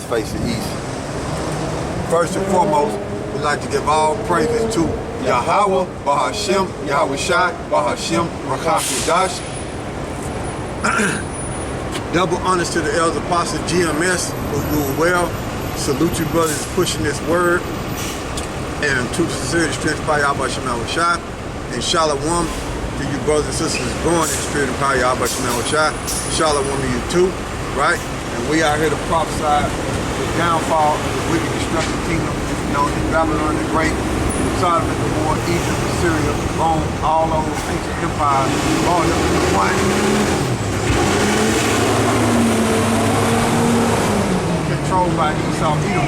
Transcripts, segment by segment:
face the east. First and foremost, we'd like to give all praises to Yahawah, Bahashem, Yahawashi, Bahashem, Rakhafidash. Double honors to the elders apostles GMS who do well. Salute you brothers pushing this word. And to sincerity, strength, by YAHAWASHI. And Shalom to you brothers and sisters growing in the spirit and power YAHAWASHI. Shalom to you too, right? And we are here to prophesy the downfall of the wicked destructive kingdom known as Babylon the Great, Sodom and Gomorrah, Egypt, Assyria, Rome, all those ancient empires, all them in one. Controlled by Esau, Edom,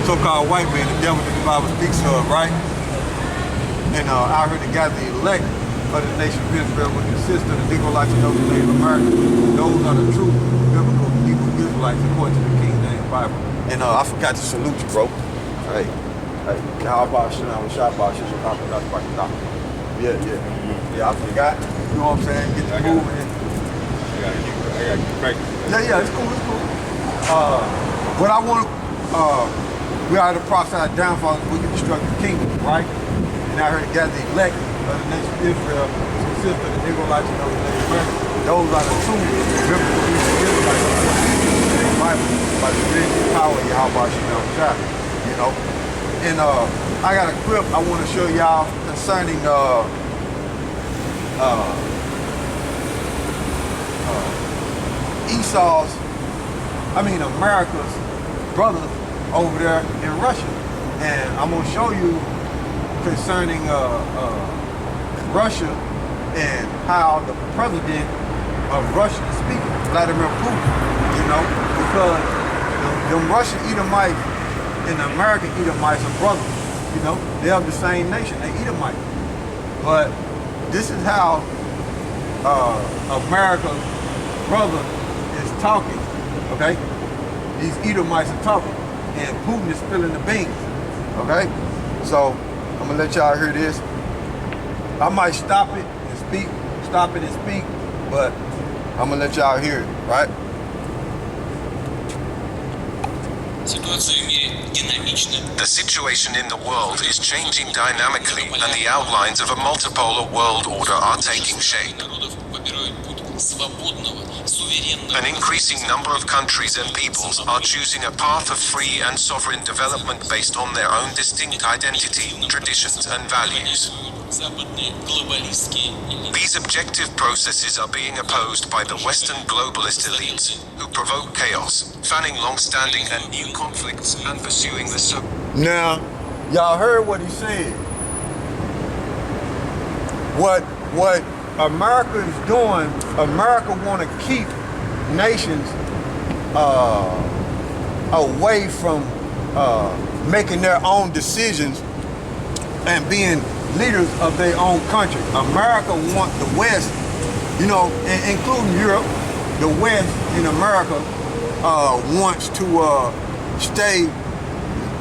so-called white man, the devil that the Bible speaks of, right? And out here to gather the elect of the nation of Israel, which consists of the Negroites and those Native Americans. Those are the true biblical Hebrew Israelites according to the King James Bible. And I forgot to salute you, bro. Hey, YAHAWASHI, yeah, I forgot. You know what I'm saying? Get the moving. I got you practice. Yeah, it's cool, What I want, we are to prophesy the downfall of the wicked destructive kingdom, right? And I heard to gather the elect of the nation of Israel, which consists of the Negroites and those Native Americans. Those are the true biblical Israelites in the Bible by the spirit and power of Yahawah, you know. And I got a clip I want to show y'all concerning America's brothers over there in Russia. And I'm going to show you concerning Russia and how the president of Russia is speaking, Vladimir Putin, you know, because the Russian Edomites and the American Edomites are brothers, you know, they're of the same nation, they Edomites. But this is how America's brother is talking, okay? These Edomites are talking, and Putin is spilling the beans, okay? So, I'm gonna let y'all hear this. I might stop it and speak, but I'm gonna let y'all hear it, right? The situation in the world is changing dynamically, and the outlines of a multipolar world order are taking shape. An increasing number of countries and peoples are choosing a path of free and sovereign development based on their own distinct identity, traditions, and values. These objective processes are being opposed by the Western globalist elites, who provoke chaos, fanning long-standing and new conflicts, and pursuing the Now, y'all heard what he said. What America is doing, America want to keep nations away from making their own decisions and being leaders of their own country. America want the West, you know, including Europe, the West in America wants to stay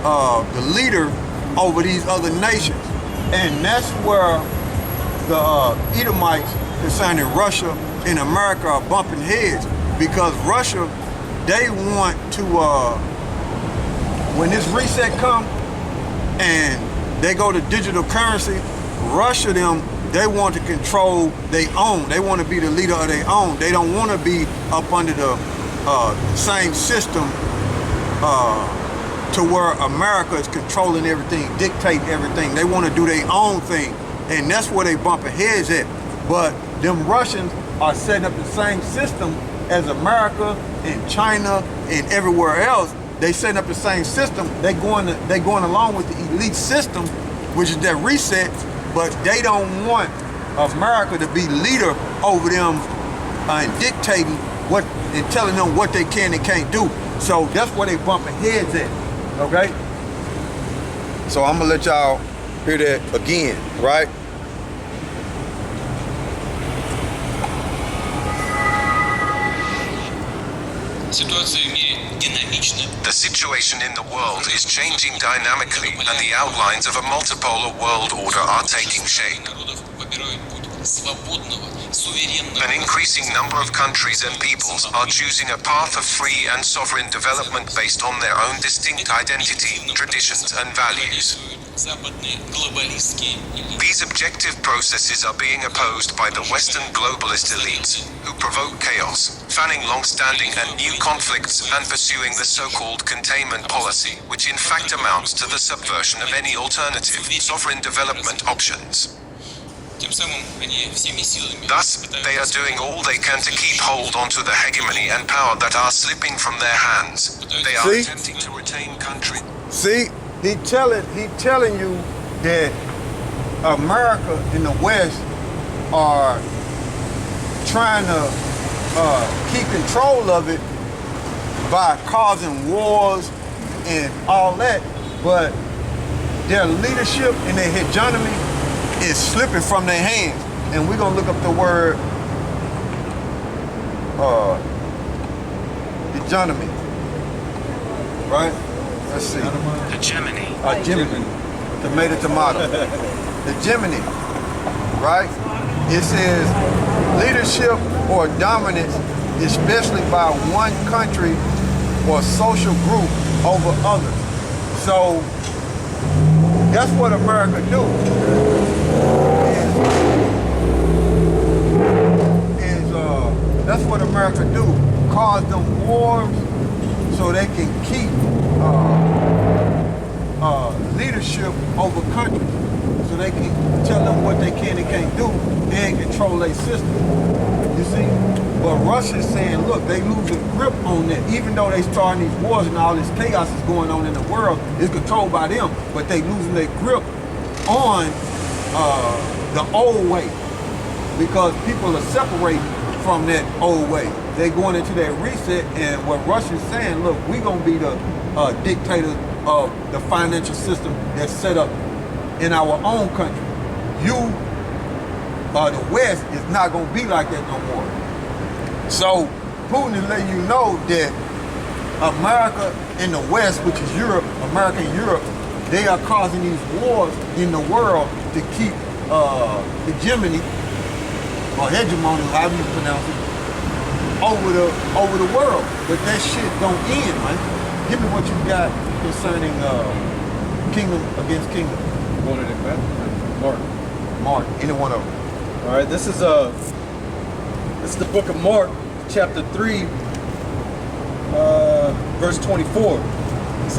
the leader over these other nations. And that's where the Edomites concerning Russia and America are bumping heads, because Russia, they want to, when this reset comes and they go to digital currency, Russia, they want to control their own. They want to be the leader of their own. They don't want to be up under the same system to where America is controlling everything, dictating everything. They want to do their own thing. And that's where they bumping heads at. But them Russians are setting up the same system as America and China and everywhere else. They setting up the same system. They going along with the elite system, which is that reset, but they don't want America to be leader over them and dictating what and telling them what they can and can't do. So that's where they bumping heads at, okay? So I'm gonna let y'all hear that again, right? The situation in the world is changing dynamically, and the outlines of a multipolar world order are taking shape. An increasing number of countries and peoples are choosing a path of free and sovereign development based on their own distinct identity, traditions, and values. These objective processes are being opposed by the Western globalist elites, who provoke chaos, fanning long-standing and new conflicts and pursuing the so-called containment policy, which in fact amounts to the subversion of any alternative, sovereign development options. Thus, they are doing all they can to keep hold onto the hegemony and power that are slipping from their hands. They are attempting to retain country. See, he telling you that America and the West are trying to keep control of it by causing wars and all that, but their leadership and their hegemony is slipping from their hands. And we're gonna look up the word hegemony, right? Let's see. Hegemony. Hegemony. Tomato. Hegemony, right? It says leadership or dominance, especially by one country or social group over others. So that's what America do. That's what America do. Cause them wars so they can keep leadership over countries. So they can tell them what they can and can't do and control their system. You see? But Russia's saying, look, they losing grip on that. Even though they starting these wars and all this chaos is going on in the world, it's controlled by them, but they losing their grip on the old way, because people are separating from that old way. They going into that reset, and what Russia's saying, look, we gonna be the dictator of the financial system that's set up in our own country. You, the West, is not gonna be like that no more. So Putin is letting you know that America and the West, which is Europe, America and Europe, they are causing these wars in the world to keep hegemony, or hegemony, however you pronounce it, over the world. But that shit don't end, man. Give me what you got concerning kingdom against kingdom. One of them, man. Mark, any one of them. All right, this is the book of Mark, chapter 3, verse 24. It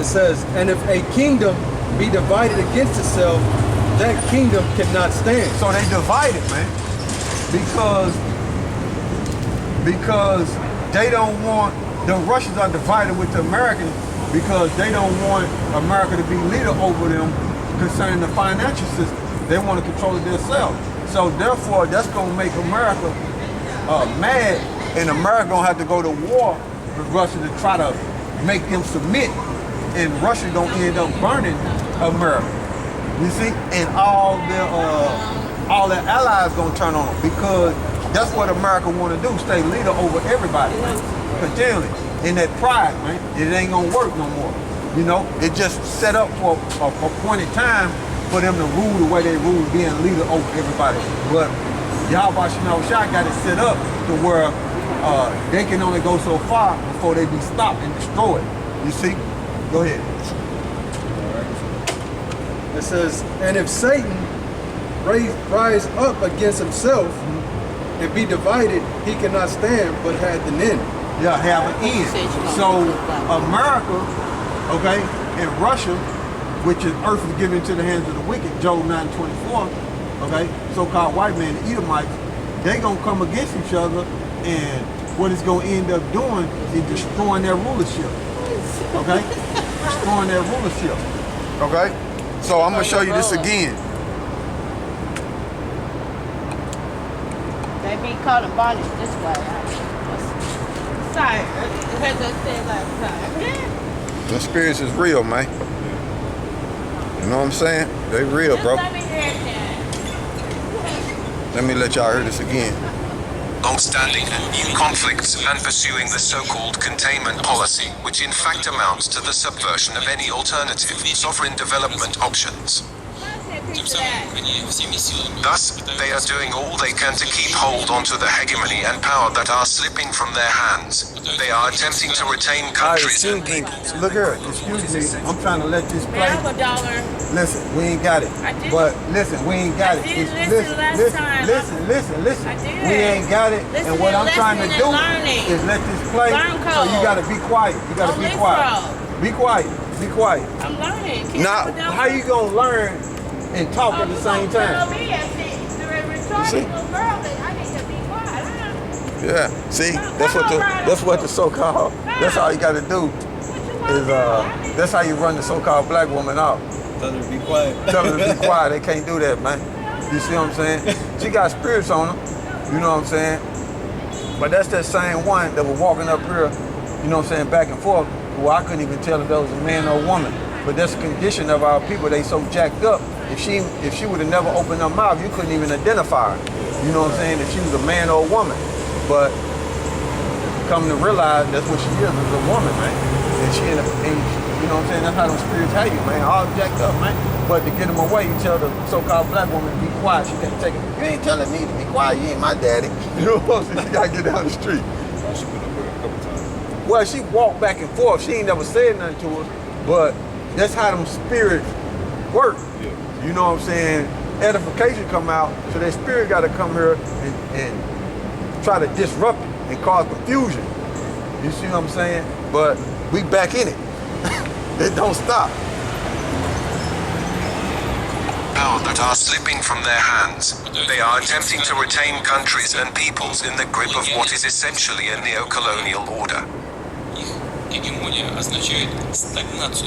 says, and if a kingdom be divided against itself, that kingdom cannot stand. So they divided, man, because they don't want, the Russians are divided with the Americans because they don't want America to be leader over them concerning the financial system. They want to control it themselves. So therefore, that's going to make America mad, and America going to have to go to war with Russia to try to make them submit, and Russia don't end up burning America. You see, and all their allies gonna turn on them, because that's what America want to do, stay leader over everybody, man, continually. In that pride, man, it ain't gonna work no more. You know, it just set up for a appointed time for them to rule the way they rule, being leader over everybody. But YAHAWASHI got it set up to where they can only go so far before they be stopped and destroyed. You see? Go ahead. It says, and if Satan rise up against himself and be divided, he cannot stand, but had an end. Yeah, have an end. So America, okay, and Russia, which is earth is given into the hands of the wicked, Job 9:24, okay, so-called white man, the Edomites, they gonna come against each other, and what it's gonna end up doing is destroying their rulership. Okay? Destroying their rulership. Okay? So I'm gonna show you this again. They be caught in bondage this way. Sorry, as I said last time. The experience is real, man. You know what I'm saying? They real, bro. Let me hear that. Let me let y'all hear this again. Long-standing and new conflicts and pursuing the so-called containment policy, which in fact amounts to the subversion of any alternative sovereign development options. piece of that. Thus, they are doing all they can to keep hold onto the hegemony and power that are slipping from their hands. They are attempting to retain countries and Excuse me. people. Look here. Excuse me. I'm trying to let this play. Man, I'm $1. Listen, we ain't got it. I did. But listen, we ain't got I it. did It's- listen last time. Listen. I did. We ain't got it. Listen and what and I'm trying to listening do and learning. is let this play. Learn So you code. gotta be quiet. You gotta Don't be listen. quiet. Be quiet. Be quiet. I'm learning. Can Now, you put down how you gonna learn and talk at the same Tell time? me as the See? retarded little girl that I need to be quiet. Yeah. See, that's what the so-called. That's all you gotta do is that's how you run the so-called black woman off. Tell her to be quiet. Tell them to be quiet. They can't do that, man. You see what I'm saying? She got spirits on her. You know what I'm saying? But that's that same one that was walking up here, you know what I'm saying, back and forth. Well, I couldn't even tell if that was a man or a woman. But that's the condition of our people. They so jacked up. If she would have never opened her mouth, you couldn't even identify her. You know what I'm saying? If she was a man or a woman. But come to realize that's what she is a woman, man. And she and you know what I'm saying? That's how them spirits hate you, man. All jacked up, man. But to get them away, you tell the so-called black woman to be quiet. She can't take it. You ain't telling me to be quiet. You ain't my daddy. You know what I'm saying? She gotta get down the street. She been up here a couple times. Well, she walked back and forth. She ain't never said nothing to us, but that's how them spirits work. Yeah. You know what I'm saying? Edification come out, so that spirit got to come here and try to disrupt it and cause confusion. You see what I'm saying? But we back in it. It don't stop. Power that are slipping from their hands. They are attempting to retain countries and peoples in the grip of what is essentially a neo-colonial order.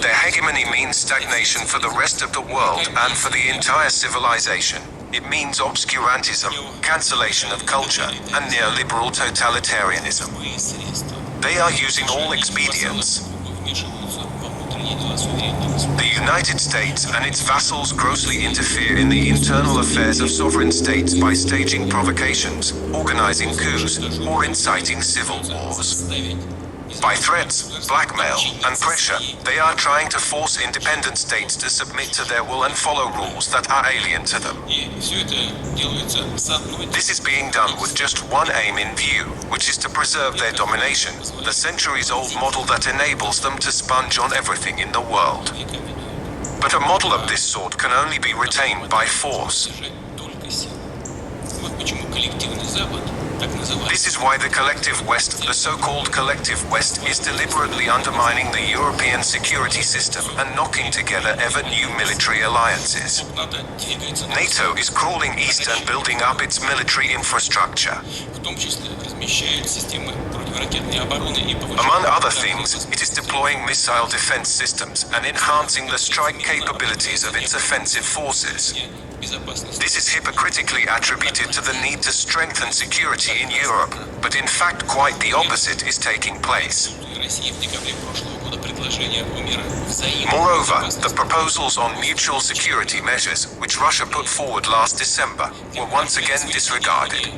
Their hegemony means stagnation for the rest of the world and for the entire civilization. It means obscurantism, cancellation of culture, and neoliberal totalitarianism. They are using all expedients. The United States and its vassals grossly interfere in the internal affairs of sovereign states by staging provocations, organizing coups, or inciting civil wars. By threats, blackmail, and pressure, they are trying to force independent states to submit to their will and follow rules that are alien to them. This is being done with just one aim in view, which is to preserve their domination, the centuries-old model that enables them to sponge on everything in the world. But a model of this sort can only be retained by force. This is why the collective West, the so-called collective West, is deliberately undermining the European security system and knocking together ever new military alliances. NATO is crawling east and building up its military infrastructure. Among other things, it is deploying missile defense systems and enhancing the strike capabilities of its offensive forces. This is hypocritically attributed to the need to strengthen security in Europe, but in fact quite the opposite is taking place. Moreover, the proposals on mutual security measures, which Russia put forward last December, were once again disregarded.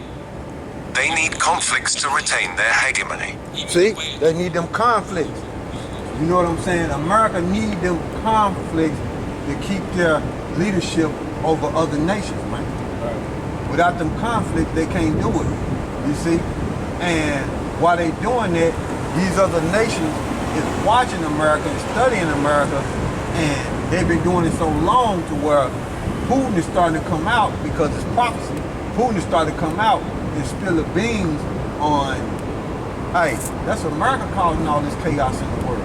They need conflicts to retain their hegemony. See, they need them conflicts. You know what I'm saying? America need them conflicts to keep their leadership over other nations, man. Without them conflicts, they can't do it. You see? And while they doing that, these other nations is watching America and studying America, and they've been doing it so long to where Putin is starting to come out because it's prophecy. Putin is starting to come out and spill the beans on, hey, that's America causing all this chaos in the world.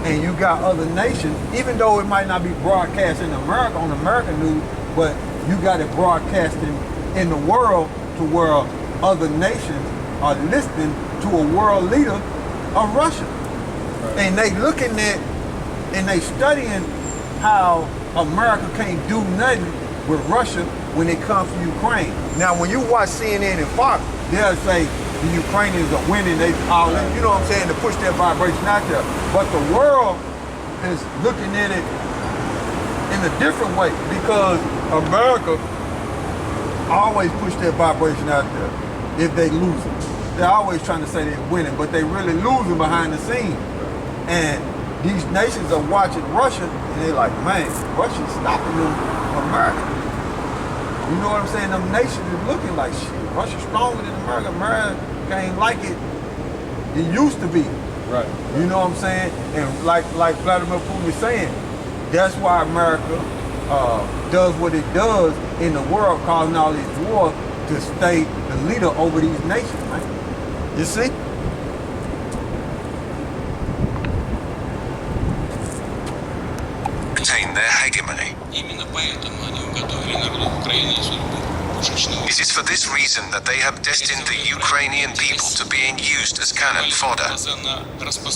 And you got other nations, even though it might not be broadcast in America on American news, but you got it broadcasting in the world to where other nations are listening to a world leader of Russia. And they looking at and they studying how America can't do nothing with Russia when it comes to Ukraine. Now, when you watch CNN and Fox, they'll say the Ukrainians are winning, they all, you know what I'm saying, to push that vibration out there. But the world is looking at it in a different way because America always push that vibration out there if they lose it. They're always trying to say they're winning, but they really losing behind the scenes. And these nations are watching Russia, and they're like, man, Russia's stopping them America. You know what I'm saying? Them nations is looking like shit. Russia's stronger than America. America ain't like it used to be. Right. You know what I'm saying? And like Vladimir Putin is saying, that's why America does what it does in the world, causing all these wars to stay the leader over these nations, man. You see? Retain their hegemony. Именно поэтому они уготовили народу Украины судьбу пушечного. It is for this reason that they have destined the Ukrainian people to being used as cannon fodder.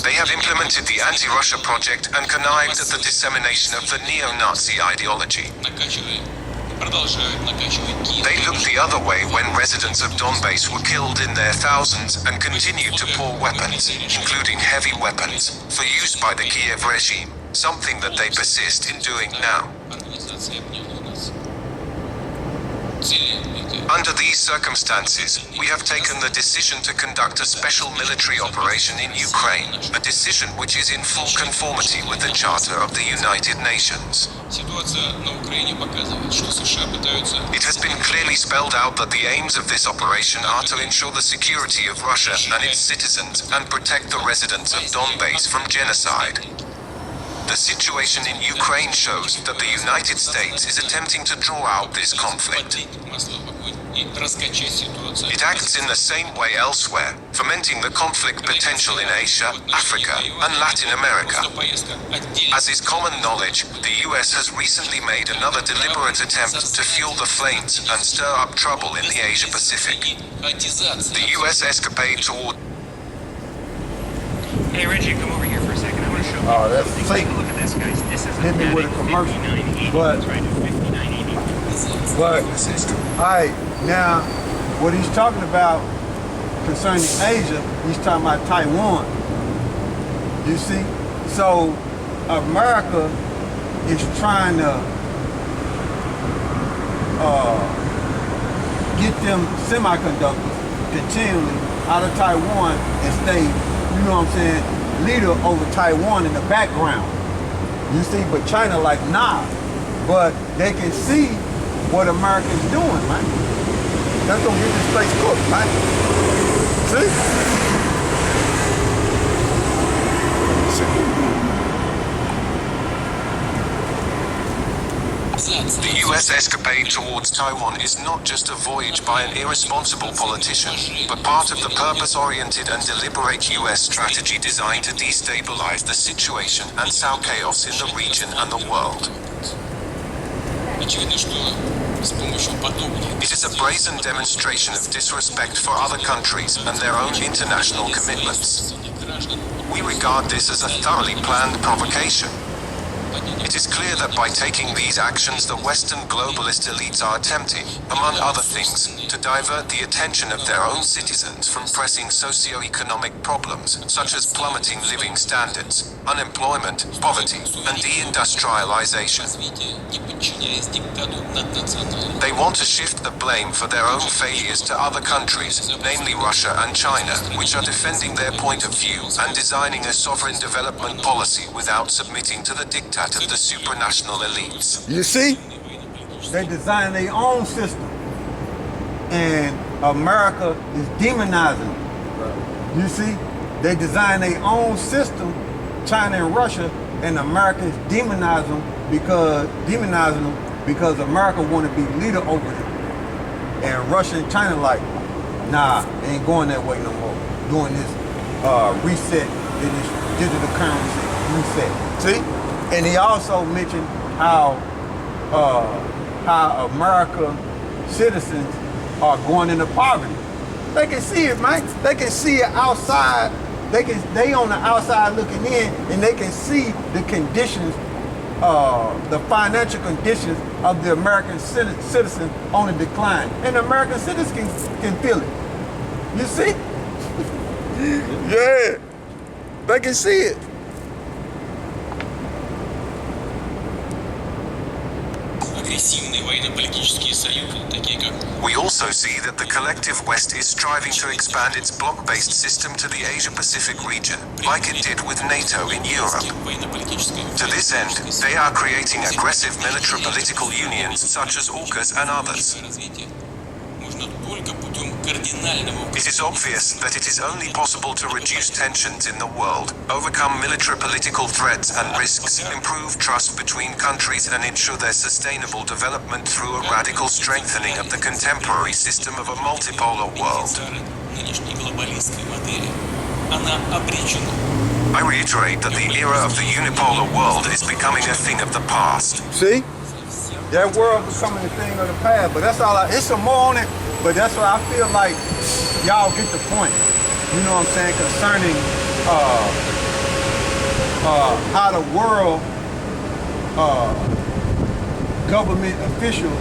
They have implemented the anti-Russia project and connived at the dissemination of the neo-Nazi ideology. They looked the other way when residents of Donbass were killed in their thousands and continued to pour weapons, including heavy weapons, for use by the Kiev regime, something that they persist in doing now. Under these circumstances, we have taken the decision to conduct a special military operation in Ukraine, a decision which is in full conformity with the Charter of the United Nations. It has been clearly spelled out that the aims of this operation are to ensure the security of Russia and its citizens and protect the residents of Donbass from genocide. The situation in Ukraine shows that the United States is attempting to draw out this conflict. It acts in the same way elsewhere, fomenting the conflict potential in Asia, Africa, and Latin America. As is common knowledge, the US has recently made another deliberate attempt to fuel the flames and stir up trouble in the Asia Pacific. The US escapade toward Hey Reggie, come over here for a second. I want to show you. Oh, that's something. fake. Take a look at this, guys. This is Hit me a with a commercial. 5980. But- That's right, a 5980. But, all right, now, what he's talking about concerning Asia, he's talking about Taiwan. You see? So, America is trying to get them semiconductors continually out of Taiwan and stay, you know what I'm saying, leader over Taiwan in the background. You see, but China like, nah. But they can see what America's doing, man. That's gonna get this place cooked, man. See? The US escapade towards Taiwan is not just a voyage by an irresponsible politician, but part of the purpose-oriented and deliberate US strategy designed to destabilize the situation and sow chaos in the region and the world. It is a brazen demonstration of disrespect for other countries and their own international commitments. We regard this as a thoroughly planned provocation. It is clear that by taking these actions, the Western globalist elites are attempting, among other things, to divert the attention of their own citizens from pressing socio-economic problems, such as plummeting living standards, unemployment, poverty, and deindustrialization. They want to shift the blame for their own failures to other countries, namely Russia and China, which are defending their point of view and designing a sovereign development policy without submitting to the diktat of the supranational elites. You see? They design their own system. And America is demonizing it. You see? They design their own system, China and Russia, and America is demonizing them because America want to be leader over them. And Russia and China like, nah, they ain't going that way no more. Doing this reset, this digital currency reset. See? And he also mentioned how American citizens are going into poverty. They can see it, man. They can see it outside. They on the outside looking in, and they can see the conditions, the financial conditions of the American citizen on the decline. And the American citizens can feel it. You see? Yeah. They can see it. агрессивные военно-политические союзы, такие как We also see that the collective West is striving to expand its bloc-based system to the Asia-Pacific region, like it did with NATO in Europe. военно-политическое To this end, they are creating aggressive military-political unions such as AUKUS and others. развитие можно только путем кардинального It is obvious that it is only possible to reduce tensions in the world, overcome military-political threats and risks, improve trust between countries and ensure their sustainable development through a radical strengthening of the contemporary system of a multipolar world. нынешней глобалистской модели. Она обречена. I reiterate that the era of the unipolar world is becoming a thing of the past. See? That world becoming a thing of the past. But that's all it's some more on it, but that's why I feel like y'all get the point. You know what I'm saying? Concerning how the world government officials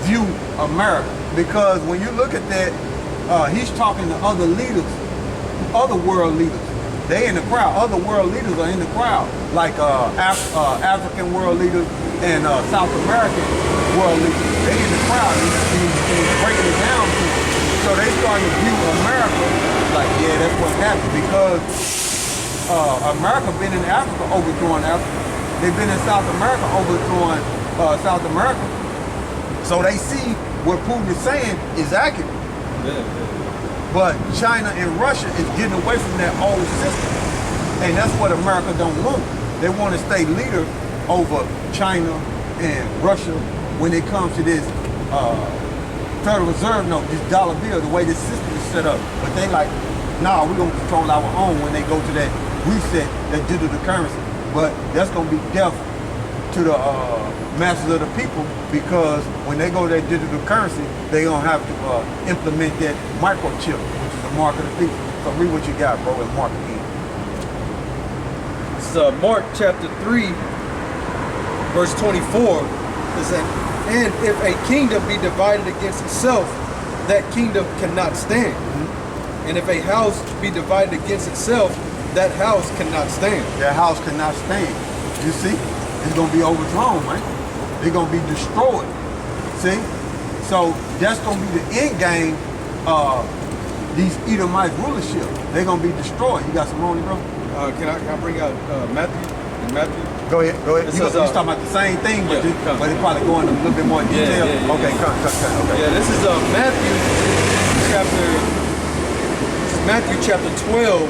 view America. Because when you look at that, he's talking to other leaders, other world leaders. They in the crowd. Other world leaders are in the crowd, like African world leaders and South American world leaders. They in the crowd. He's breaking it down to them. So they starting to view America like, yeah, that's what's happened, because America been in Africa overthrowing Africa. They've been in South America overthrowing South America. So they see what Putin is saying is accurate. But China and Russia is getting away from that old system. And that's what America don't want. They want to stay leader over China and Russia when it comes to this Federal Reserve note, this dollar bill, the way this system is set up. But they like, nah, we're going to control our own when they go to that reset, that digital currency. But that's going to be death to the masses of the people, because when they go to that digital currency, they're going to have to implement that microchip, which is a mark of the people. So read what you got, bro, and mark again. It's Mark chapter 3, verse 24. It says, and if a kingdom be divided against itself, that kingdom cannot stand. And if a house be divided against itself, that house cannot stand. That house cannot stand. You see? It's going to be overthrown, man. They're going to be destroyed. See? So that's going to be the end game of these Edomite rulership. They're going to be destroyed. You got some money, bro? Can I bring out Matthew? Matthew? Go ahead. It He's says, talking about the same thing, but, yeah, but it's probably going into a little bit more detail. yeah. Okay, cut. Okay. Yeah, this is Matthew chapter 12,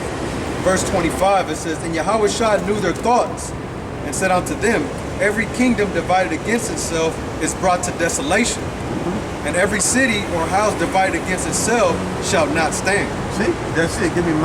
verse 25. It says, and YAHAWASHI knew their thoughts, and said unto them, every kingdom divided against itself is brought to desolation, and every city or house divided against itself shall not stand. See? That's it. Give me my